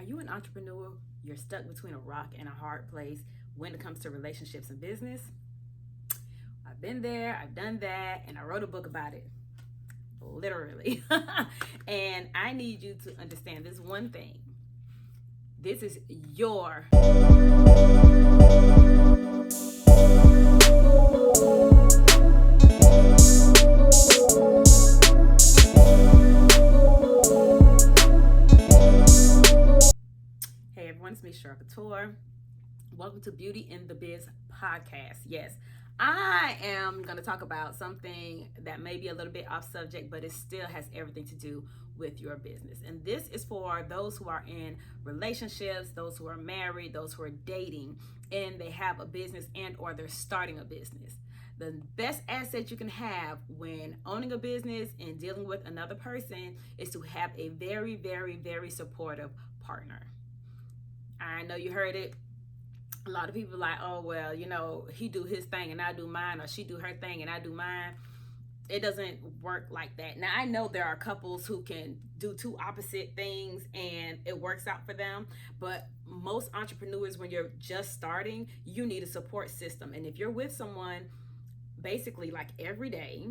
Are you an entrepreneur? You're stuck between a rock and a hard place when it comes to relationships and business? I've been there, I've done that, and I wrote a book about it. Literally. And I need you to understand this one thing. This is your Hey everyone, it's me, Cheryl Couture. Welcome to Beauty in the Biz podcast. Yes, I am going to talk about something that may be a little bit off subject, but it still has everything to do with your business. And this is for those who are in relationships, those who are married, those who are dating, and they have a business and or they're starting a business. The best asset you can have when owning a business and dealing with another person is to have a very, very, very supportive partner. I know you heard it. A lot of people are like, oh, well, you know, he do his thing and I do mine, or she do her thing and I do mine. It doesn't work like that. Now, I know there are couples who can do two opposite things and it works out for them. But most entrepreneurs, when you're just starting, you need a support system. And if you're with someone basically like every day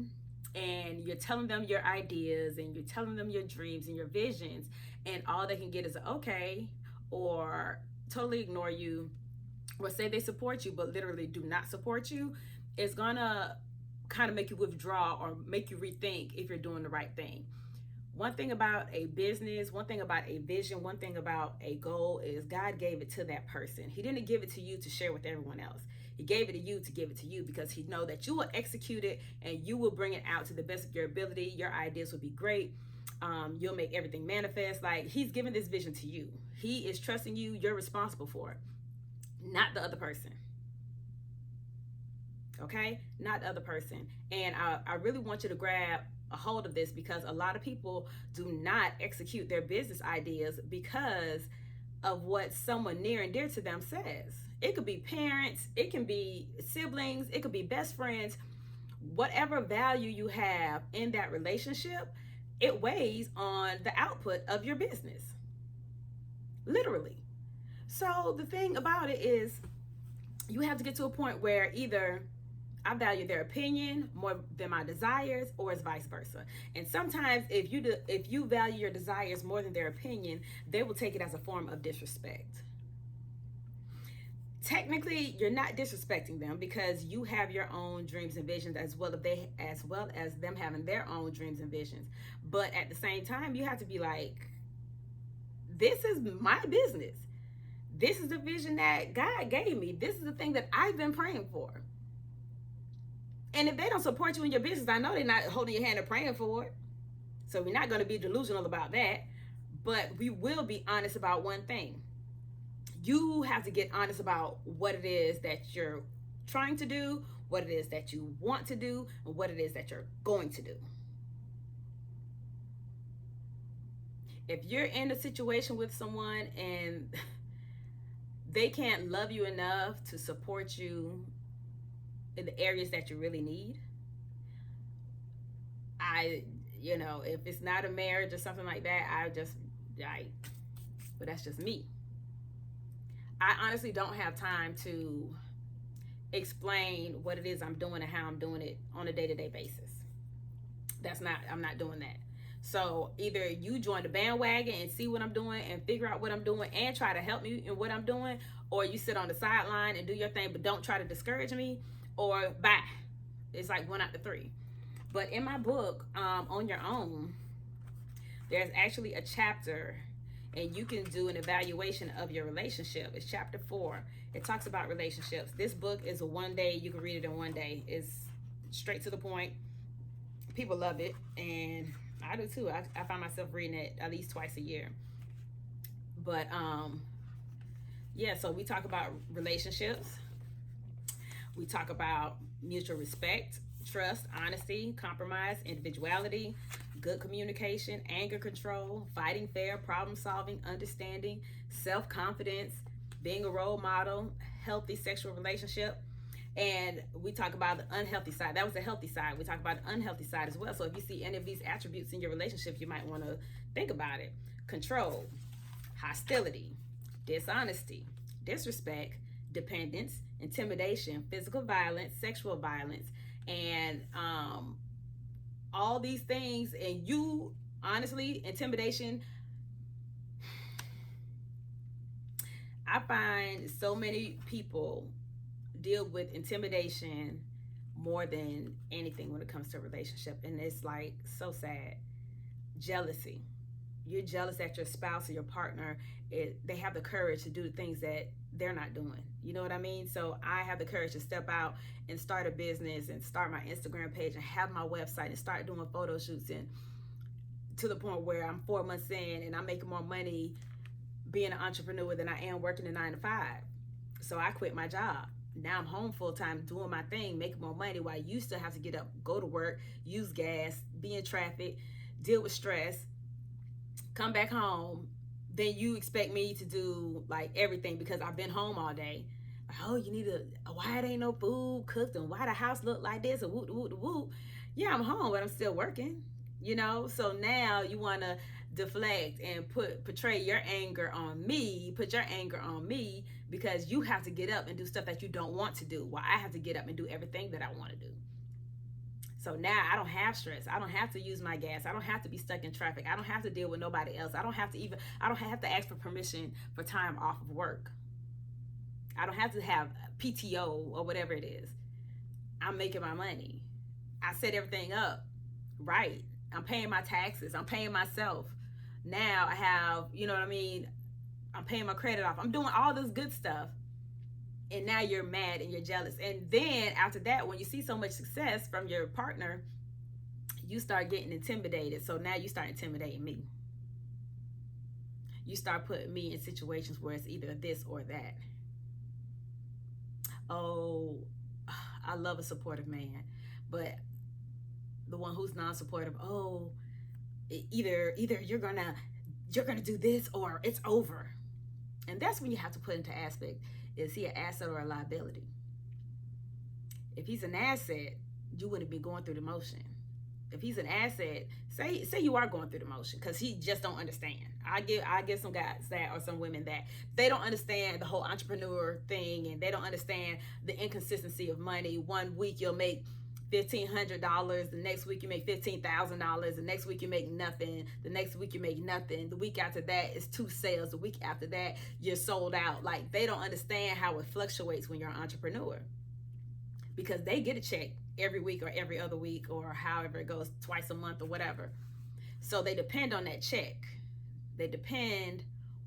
and you're telling them your ideas and you're telling them your dreams and your visions, and all they can get is okay, or totally ignore you, or say they support you but literally do not support you, it's gonna kind of make you withdraw or make you rethink if you're doing the right thing. One thing about a business, one thing about a vision, one thing about a goal is God gave it to that person. He didn't give it to you to share with everyone else. He gave it to you to give it to you because he know that you will execute it and you will bring it out to the best of your ability. Your ideas will be great. You'll make everything manifest. Like, he's giving this vision to you. He is trusting you. You're responsible for it, not the other person. Okay? Not the other person. And I really want you to grab a hold of this, because a lot of people do not execute their business ideas because of what someone near and dear to them says. It could be parents, it can be siblings, it could be best friends. Whatever value you have in that relationship, it weighs on the output of your business. Literally. So the thing about it is, you have to get to a point where either I value their opinion more than my desires, or it's vice versa. And sometimes if you value your desires more than their opinion, they will take it as a form of disrespect. Technically, you're not disrespecting them because you have your own dreams and visions, as well as them having their own dreams and visions. But at the same time, you have to be like, this is my business. This is the vision that God gave me. This is the thing that I've been praying for. And if they don't support you in your business, I know they're not holding your hand and praying for it. So we're not going to be delusional about that. But we will be honest about one thing. You have to get honest about what it is that you're trying to do, what it is that you want to do, and what it is that you're going to do. If you're in a situation with someone and they can't love you enough to support you in the areas that you really need, if it's not a marriage or something like that, but that's just me. I honestly don't have time to explain what it is I'm doing and how I'm doing it on a day-to-day basis. I'm not doing that. So either you join the bandwagon and see what I'm doing and figure out what I'm doing and try to help me in what I'm doing, or you sit on the sideline and do your thing but don't try to discourage me, or bye. It's like one out of three. But in my book, On Your Own, there's actually a chapter, and you can do an evaluation of your relationship. It's chapter 4. It talks about relationships. This book is a one day, you can read it in one day. It's straight to the point. People love it, and I do too. I find myself reading it at least twice a year. But so we talk about relationships. We talk about mutual respect, trust, honesty, compromise, individuality, good communication, anger control, fighting fair, problem solving, understanding, self-confidence, being a role model, healthy sexual relationship. And we talk about the unhealthy side. That was the healthy side. We talk about the unhealthy side as well. So if you see any of these attributes in your relationship, you might want to think about it. Control. hostility, dishonesty, disrespect, dependence, intimidation, physical violence, sexual violence, and all these things. And you, honestly, intimidation, I find so many people deal with intimidation more than anything when it comes to a relationship, and it's like so sad. Jealousy, you're jealous that your spouse or your partner, they have the courage to do the things that they're not doing. You know what I mean? So I have the courage to step out and start a business and start my Instagram page and have my website and start doing photo shoots, and to the point where I'm 4 months in and I'm making more money being an entrepreneur than I am working a 9 to 5. So I quit my job. Now I'm home full time doing my thing, making more money, while you still have to get up, go to work, use gas, be in traffic, deal with stress, come back home. Then you expect me to do like everything because I've been home all day. Oh, you need why it ain't no food cooked, and why the house look like this, and whoop, whoop, whoop. Yeah, I'm home, but I'm still working, you know? So now you want to deflect and portray your anger on me, put your anger on me, because you have to get up and do stuff that you don't want to do, while I have to get up and do everything that I want to do. So now I don't have stress. I don't have to use my gas. I don't have to be stuck in traffic. I don't have to deal with nobody else. I don't have to ask for permission for time off of work. I don't have to have PTO or whatever it is. I'm making my money. I set everything up right. I'm paying my taxes. I'm paying myself. Now I have, you know what I mean? I'm paying my credit off. I'm doing all this good stuff. And now you're mad and you're jealous. And then after that, when you see so much success from your partner, you start getting intimidated. So now you start intimidating me. You start putting me in situations where it's either this or that. Oh, I love a supportive man, but the one who's non-supportive, oh, either you're gonna do this or it's over. And that's when you have to put into aspect, is he an asset or a liability? If he's an asset, you wouldn't be going through the motion. If he's an asset, say you are going through the motion because he just don't understand. I give some guys that, or some women that, they don't understand the whole entrepreneur thing, and they don't understand the inconsistency of money. One week you'll make $1,500, the next week you make $15,000, the next week you make nothing, the next week you make nothing, the week after that is 2 sales, the week after that you're sold out. Like, they don't understand how it fluctuates when you're an entrepreneur, because they get a check every week or every other week, or however it goes, twice a month or whatever. So they depend on that check. They depend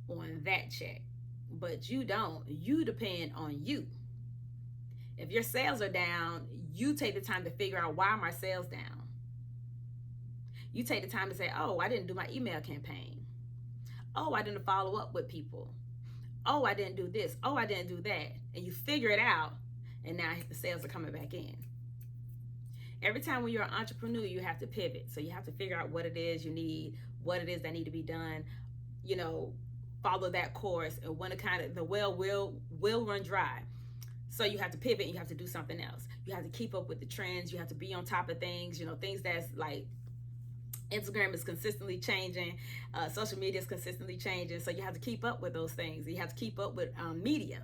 on that check. But you don't. You depend on you. If your sales are down, you take the time to figure out, why are my sales down? You take the time to say, oh, I didn't do my email campaign. Oh, I didn't follow up with people. Oh, I didn't do this. Oh, I didn't do that. And you figure it out, and now the sales are coming back in. Every time when you're an entrepreneur, you have to pivot. So you have to figure out what it is you need, what it is that need to be done, you know, follow that course, and when the well will run dry. So you have to pivot and you have to do something else. You have to keep up with the trends. You have to be on top of things, you know, things that's like, Instagram is consistently changing, social media is consistently changing. So you have to keep up with those things. You have to keep up with media.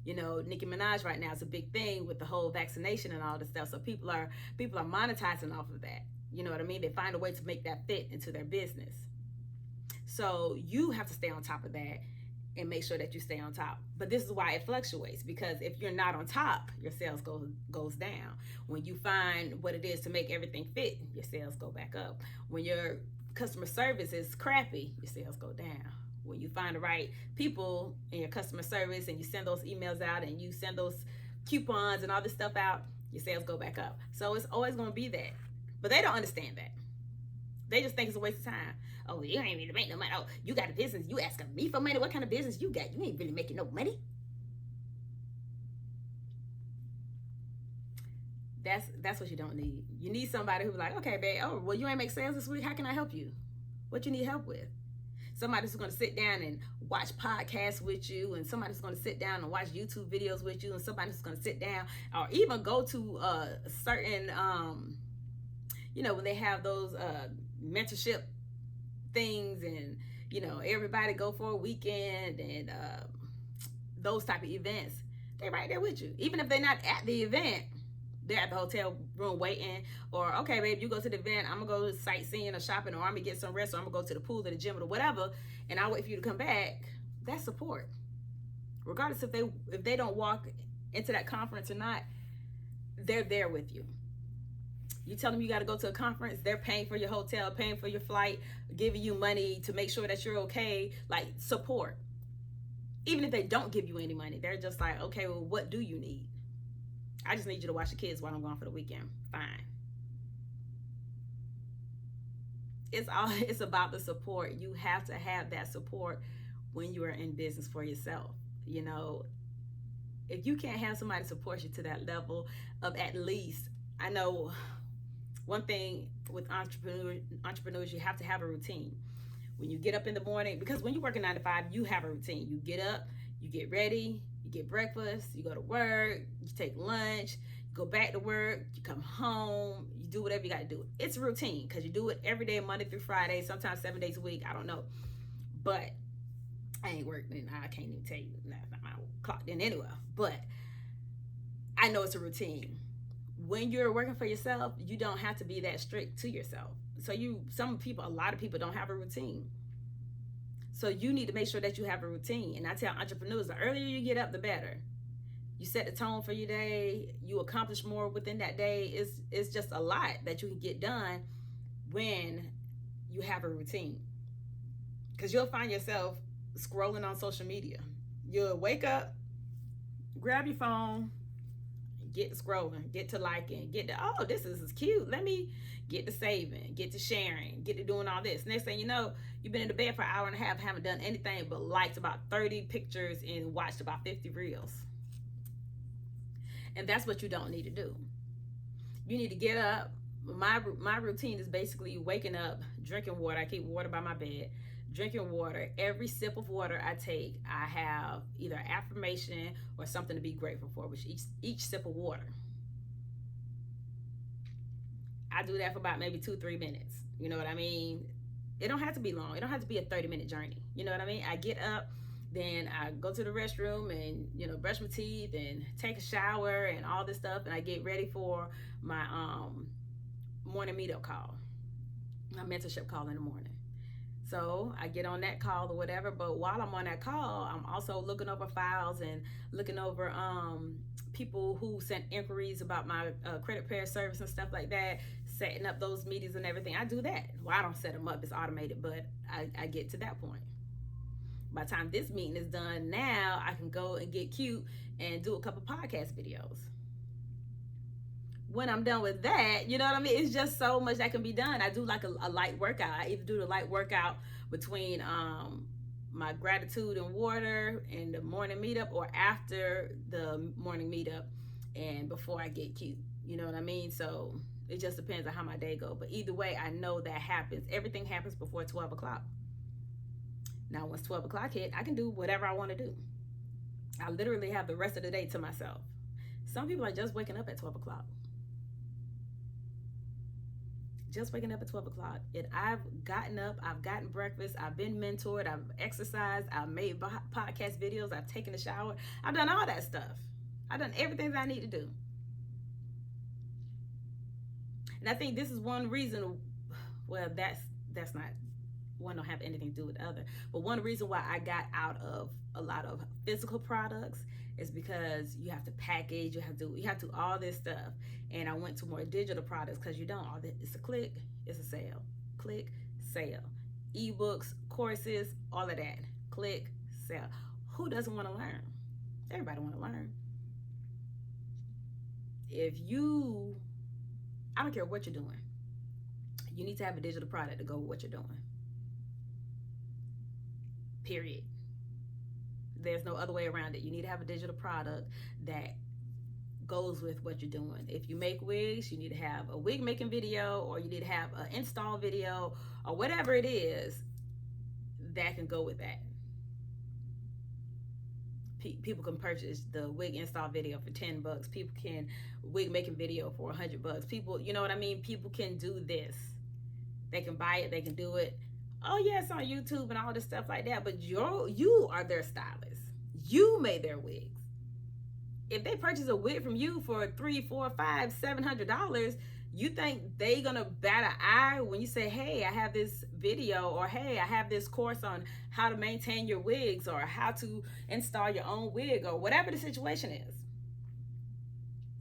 You know, Nicki Minaj right now is a big thing with the whole vaccination and all this stuff. So people are monetizing off of that. You know what I mean? They find a way to make that fit into their business. So you have to stay on top of that and make sure that you stay on top. But this is why it fluctuates, because if you're not on top, your sales goes down. When you find what it is to make everything fit, your sales go back up. When your customer service is crappy, your sales go down. When you find the right people in your customer service, and you send those emails out, and you send those coupons and all this stuff out, your sales go back up. So it's always going to be that. But they don't understand that. They just think it's a waste of time. Oh, you ain't really making no money. Oh, you got a business. You asking me for money. What kind of business you got? You ain't really making no money. That's what you don't need. You need somebody who's like, okay, babe, oh, well, you ain't make sales this week. How can I help you? What you need help with? Somebody who's going to sit down and watch podcasts with you, and somebody who's going to sit down and watch YouTube videos with you, and somebody who's going to sit down, or even go to certain, you know, when they have those mentorship things, and, everybody go for a weekend and those type of events. They're right there with you. Even if they're not at the event, they're at the hotel room waiting. Or, okay, babe, you go to the event, I'm going to go sightseeing or shopping, or I'm going to get some rest, or I'm going to go to the pool or the gym or whatever, and I'll wait for you to come back. That's support. Regardless if they don't walk into that conference or not, they're there with you. You tell them you got to go to a conference, they're paying for your hotel, paying for your flight, giving you money to make sure that you're okay. Like, support. Even if they don't give you any money, they're just like, okay, well, what do you need? I just need you to watch the kids while I'm gone for the weekend. Fine. It's about the support. You have to have that support when you are in business for yourself. If you can't have somebody support you to that level of, at least, I know one thing with entrepreneurs, you have to have a routine. When you get up in the morning, because when you work a 9 to 5, you have a routine. You get up, you get ready, you get breakfast, you go to work, you take lunch, you go back to work, you come home, you do whatever you got to do. It's a routine because you do it every day, Monday through Friday, sometimes 7 days a week. I don't know. But I ain't working. I can't even tell you. That's not my clock in anywhere. But I know it's a routine. When you're working for yourself, you don't have to be that strict to yourself. So a lot of people don't have a routine. So you need to make sure that you have a routine. And I tell entrepreneurs, the earlier you get up, the better. You set the tone for your day. You accomplish more within that day. It's just a lot that you can get done when you have a routine. Because you'll find yourself scrolling on social media. You'll wake up, grab your phone, get to scrolling, get to liking, get to, oh, this is cute. Let me get to saving, get to sharing, get to doing all this. Next thing you know, you've been in the bed for an hour and a half, haven't done anything but liked about 30 pictures and watched about 50 reels. And that's what you don't need to do. You need to get up. My routine is basically waking up, drinking water. I keep water by my bed. Drinking water. Every sip of water I take, I have either affirmation or something to be grateful for with each sip of water. I do that for about maybe 2-3 minutes. You know what I mean? It don't have to be long. It don't have to be a 30-minute journey. You know what I mean? I get up, then I go to the restroom and brush my teeth and take a shower and all this stuff, and I get ready for my morning meetup call, my mentorship call in the morning. So I get on that call or whatever, but while I'm on that call, I'm also looking over files and looking over people who sent inquiries about my credit repair service and stuff like that, setting up those meetings and everything. I do that. Well, I don't set them up, it's automated, but I get to that point. By the time this meeting is done, now I can go and get cute and do a couple podcast videos. When I'm done with that, you know what I mean? It's just so much that can be done. I do like a light workout. I either do the light workout between my gratitude and water and the morning meetup, or after the morning meetup and before I get cute. You know what I mean? So it just depends on how my day goes. But either way, I know that happens. Everything happens before 12 o'clock. Now, once 12 o'clock hit, I can do whatever I want to do. I literally have the rest of the day to myself. Some people are just waking up at 12 o'clock. Just waking up at 12 o'clock. And I've gotten up, I've gotten breakfast, I've been mentored, I've exercised, I've made podcast videos, I've taken a shower. I've done all that stuff. I've done everything that I need to do. And I think this is one reason, well, that's not, one don't have anything to do with the other. But one reason why I got out of a lot of physical products is because you have to package, you have to do all this stuff. And I went to more digital products because you don't. All that, it's a click, it's a sale. Click, sale. Ebooks, courses, all of that. Click, sale. Who doesn't want to learn? Everybody want to learn. I don't care what you're doing, you need to have a digital product to go with what you're doing. Period. There's no other way around it. You need to have a digital product that goes with what you're doing. If you make wigs, you need to have a wig making video, or you need to have an install video, or whatever it is that can go with that. People can purchase the wig install video for $10. People can wig making video for $100. People, you know what I mean? People can do this. They can buy it, they can do it Oh yeah, it's on YouTube and all this stuff like that, but you are their stylist. You made their wigs. If they purchase a wig from you for $3, $4, $5, $700, you think they gonna bat an eye when you say, hey, I have this video, or hey, I have this course on how to maintain your wigs, or how to install your own wig, or whatever the situation is?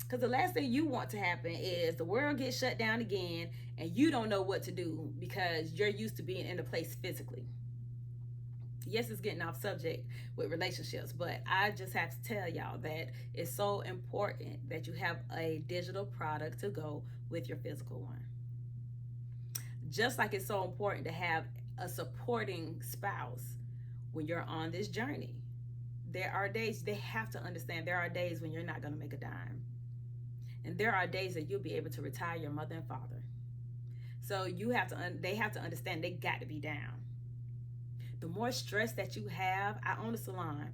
Because the last thing you want to happen is the world gets shut down again and you don't know what to do because you're used to being in a place physically. Yes, it's getting off subject with relationships, but I just have to tell y'all that it's so important that you have a digital product to go with your physical one. Just like it's so important to have a supporting spouse when you're on this journey. There are days, they have to understand, there are days when you're not going to make a dime. And there are days that you'll be able to retire your mother and father. So they have to understand they got to be down. The more stress that you have, I own a salon.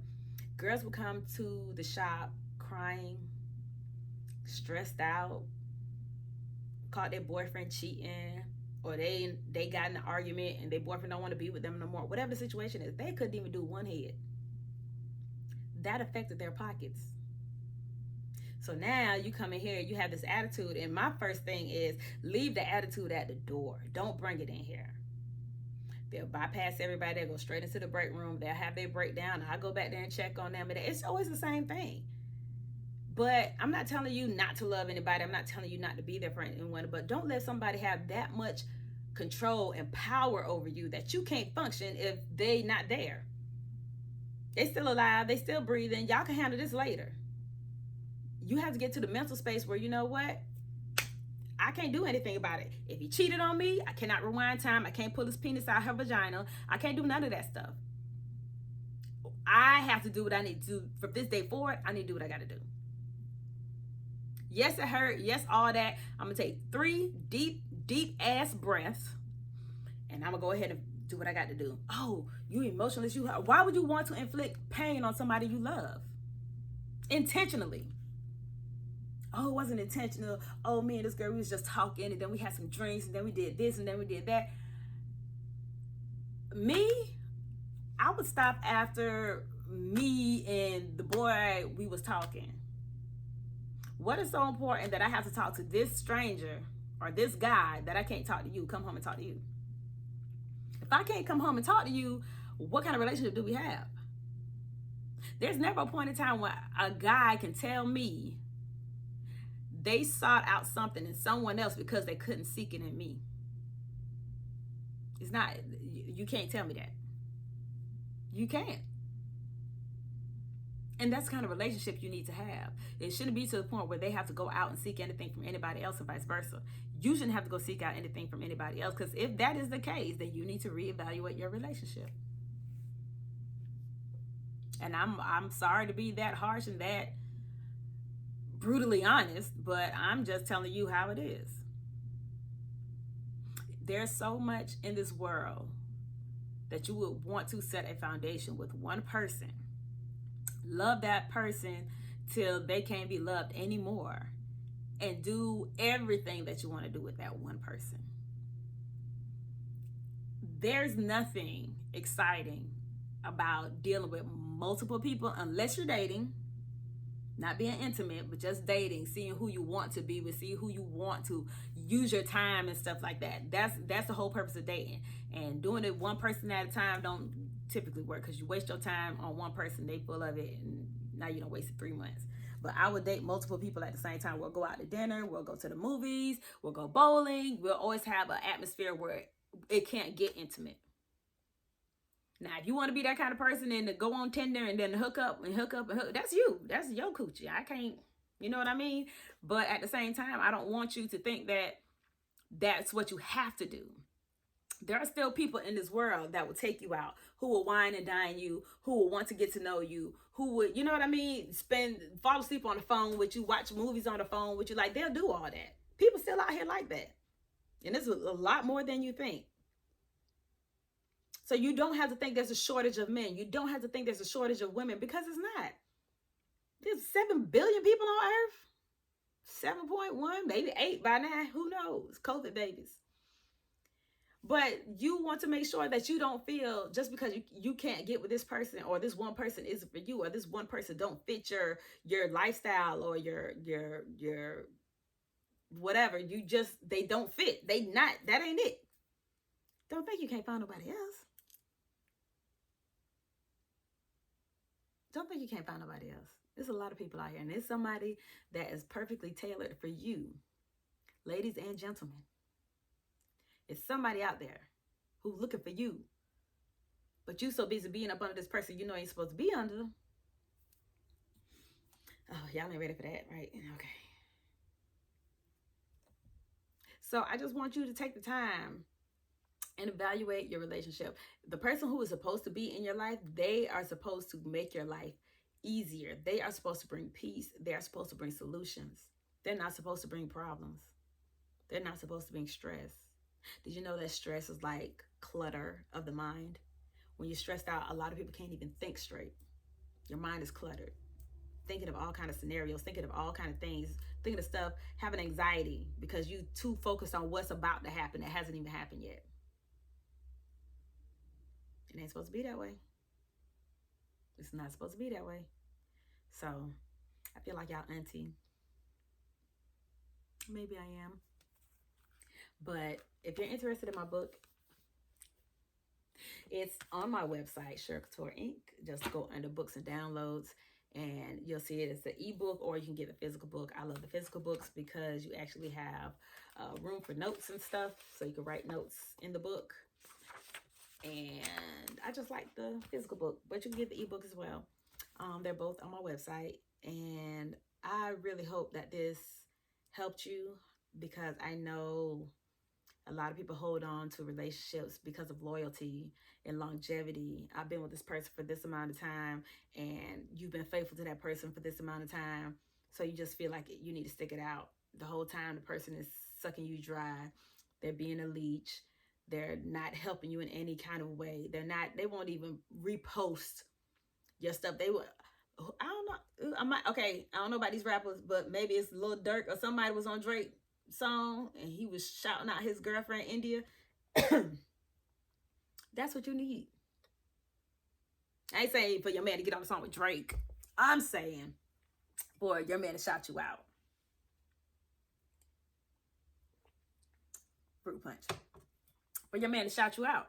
Girls will come to the shop crying, stressed out, caught their boyfriend cheating, or they got in an argument and their boyfriend don't want to be with them no more. Whatever the situation is, they couldn't even do one head. That affected their pockets. So now you come in here, you have this attitude, and my first thing is leave the attitude at the door. Don't bring it in here. They'll bypass everybody. They'll go straight into the break room. They'll have their breakdown. I'll go back there and check on them. It's always the same thing. But I'm not telling you not to love anybody. I'm not telling you not to be there for anyone. But don't let somebody have that much control and power over you that you can't function if they not there. They still alive. They still breathing. Y'all can handle this later. You have to get to the mental space where, you know what? I can't do anything about it. If he cheated on me, I cannot rewind time. I can't pull his penis out of her vagina. I can't do none of that stuff. I have to do what I need to do. From this day forward, I need to do what I got to do. Yes, it hurt. Yes, all that. I'm going to take 3 deep ass breaths. And I'm going to go ahead and do what I got to do. Oh, you emotionless. Why would you want to inflict pain on somebody you love? Intentionally. Oh, it wasn't intentional. Oh, me and this girl, we was just talking, and then we had some drinks, and then we did this, and then we did that. Me, I would stop after me and the boy we was talking. What is so important that I have to talk to this stranger or this guy that I can't talk to you? Come home and talk to you. If I can't come home and talk to you, what kind of relationship do we have? There's never a point in time where a guy can tell me they sought out something in someone else because they couldn't seek it in me. It's not, you can't tell me that. You can't. And that's the kind of relationship you need to have. It shouldn't be to the point where they have to go out and seek anything from anybody else, or vice versa. You shouldn't have to go seek out anything from anybody else, because if that is the case, then you need to reevaluate your relationship. And I'm sorry to be that harsh and that brutally honest, but I'm just telling you how it is. There's so much in this world that you would want to set a foundation with one person. Love that person till they can't be loved anymore, and do everything that you want to do with that one person. There's nothing exciting about dealing with multiple people unless you're dating. Not being intimate, but just dating, seeing who you want to be with, seeing who you want to use your time and stuff like that. That's the whole purpose of dating. And doing it one person at a time don't typically work, because you waste your time on one person, they full of it, and now you don't waste 3 months. But I would date multiple people at the same time. We'll go out to dinner, we'll go to the movies, we'll go bowling. We'll always have an atmosphere where it can't get intimate. Now, if you want to be that kind of person and to go on Tinder and then hook up, that's you. That's your coochie. I can't, you know what I mean? But at the same time, I don't want you to think that that's what you have to do. There are still people in this world that will take you out, who will wine and dine you, who will want to get to know you, who would, you know what I mean, fall asleep on the phone with you, watch movies on the phone with you. Like, they'll do all that. People still out here like that. And it's a lot more than you think. So you don't have to think there's a shortage of men. You don't have to think there's a shortage of women, because it's not. There's 7 billion people on Earth. 7.1, maybe 8 by now. Who knows? COVID babies. But you want to make sure that you don't feel just because you can't get with this person, or this one person isn't for you, or this one person don't fit your lifestyle, or your whatever. You just, they don't fit. They not, that ain't it. Don't think you can't find nobody else. Don't think you can't find nobody else. There's a lot of people out here, and there's somebody that is perfectly tailored for you, ladies and gentlemen. It's somebody out there who's looking for you, but you so busy being up under this person you know ain't supposed to be under. Oh, y'all ain't ready for that, right? Okay. So I just want you to take the time and evaluate your relationship. The person who is supposed to be in your life, they are supposed to make your life easier. They are supposed to bring peace. They are supposed to bring solutions. They're not supposed to bring problems. They're not supposed to bring stress. Did you know that stress is like clutter of the mind? When you're stressed out, a lot of people can't even think straight. Your mind is cluttered, thinking of all kind of scenarios, thinking of all kind of things, thinking of stuff, having anxiety because you too focused on what's about to happen that hasn't even happened yet. It ain't supposed to be that way. It's not supposed to be that way. So I feel like y'all auntie. Maybe I am. But if you're interested in my book, it's on my website, Cheryl Couture Inc. Just go under books and downloads, and you'll see it as the ebook, or you can get the physical book. I love the physical books because you actually have room for notes and stuff, so you can write notes in the book. And I just like the physical book, but you can get the ebook as well. They're both on my website, and I really hope that this helped you, because I know a lot of people hold on to relationships because of loyalty and longevity. I've been with this person for this amount of time, and you've been faithful to that person for this amount of time. So you just feel like you need to stick it out. The whole time the person is sucking you dry. They're being a leech. They're not helping you in any kind of way. They won't even repost your stuff. They will, I don't know. I don't know about these rappers, but maybe it's Lil Durk or somebody was on Drake song and he was shouting out his girlfriend India. That's what you need. I ain't saying for your man to get on the song with Drake. I'm saying for your man to shout you out. Fruit punch. For your man to shout you out.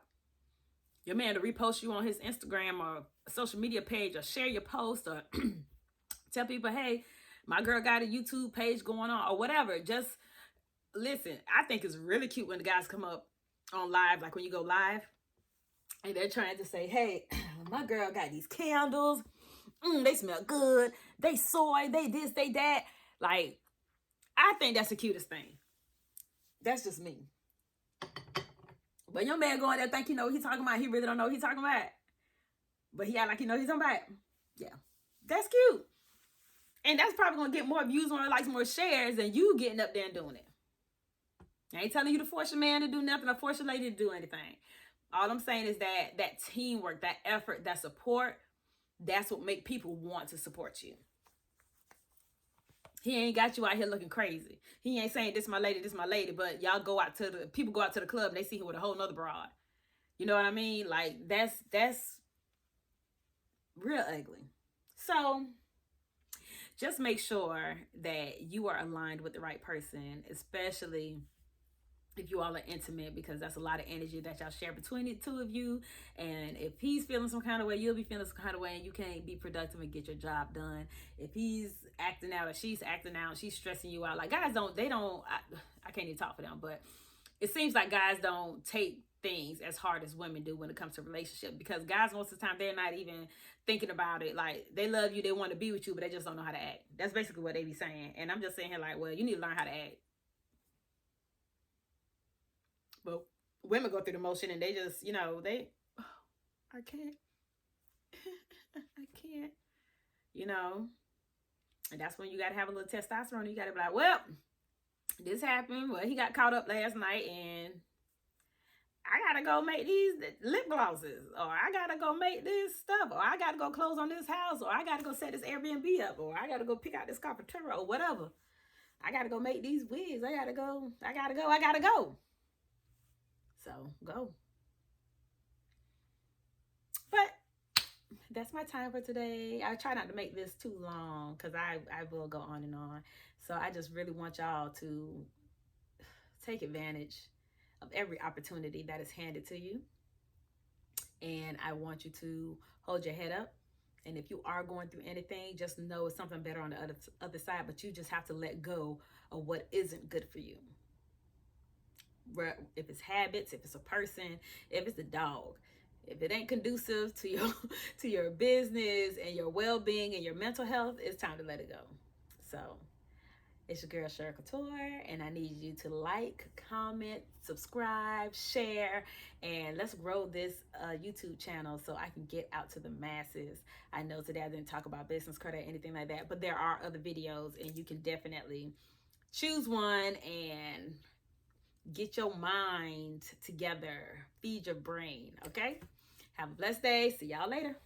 Your man to repost you on his Instagram or social media page, or share your post, or tell people, hey, my girl got a YouTube page going on, or whatever. Just listen, I think it's really cute when the guys come up on live, like when you go live, and they're trying to say, hey, my girl got these candles. They smell good. They soy. They this, they that. Like, I think that's the cutest thing. That's just me. But your man going there think you know what he's talking about. He really don't know what he's talking about. But he act like he knows he's talking about. Yeah. That's cute. And that's probably going to get more views, more likes, more shares than you getting up there and doing it. I ain't telling you to force your man to do nothing or force your lady to do anything. All I'm saying is that teamwork, that effort, that support, that's what make people want to support you. He ain't got you out here looking crazy. He ain't saying this my lady, but y'all people go out to the club and they see him with a whole nother broad. You know what I mean? Like, that's real ugly. So just make sure that you are aligned with the right person, especially if you all are intimate, because that's a lot of energy that y'all share between the two of you. And if he's feeling some kind of way, you'll be feeling some kind of way, and you can't be productive and get your job done. If he's acting out or she's acting out, she's stressing you out. Like, guys I can't even talk for them, but it seems like guys don't take things as hard as women do when it comes to relationships, because guys, most of the time, they're not even thinking about it. Like, they love you, they want to be with you, but they just don't know how to act. That's basically what they be saying. And I'm just saying here, like, well, you need to learn how to act. But women go through the motion and they just, I can't. I can't. And that's when you got to have a little testosterone. You got to be like, well, this happened. Well, he got caught up last night and I got to go make these lip glosses, or I got to go make this stuff, or I got to go close on this house, or I got to go set this Airbnb up, or I got to go pick out this carpenter, or whatever. I got to go make these wigs. I got to go. So go. But that's my time for today. I try not to make this too long because I will go on and on. So I just really want y'all to take advantage of every opportunity that is handed to you. And I want you to hold your head up. And if you are going through anything, just know it's something better on the other side, but you just have to let go of what isn't good for you. If it's habits, if it's a person, if it's a dog, if it ain't conducive to your to your business and your well-being and your mental health, it's time to let it go. So it's your girl Cheryl Couture, and I need you to like, comment, subscribe, share, and let's grow this YouTube channel so I can get out to the masses. I know today I didn't talk about business credit or anything like that, but there are other videos, and you can definitely choose one and get your mind together, feed your brain, okay? Have a blessed day. See y'all later.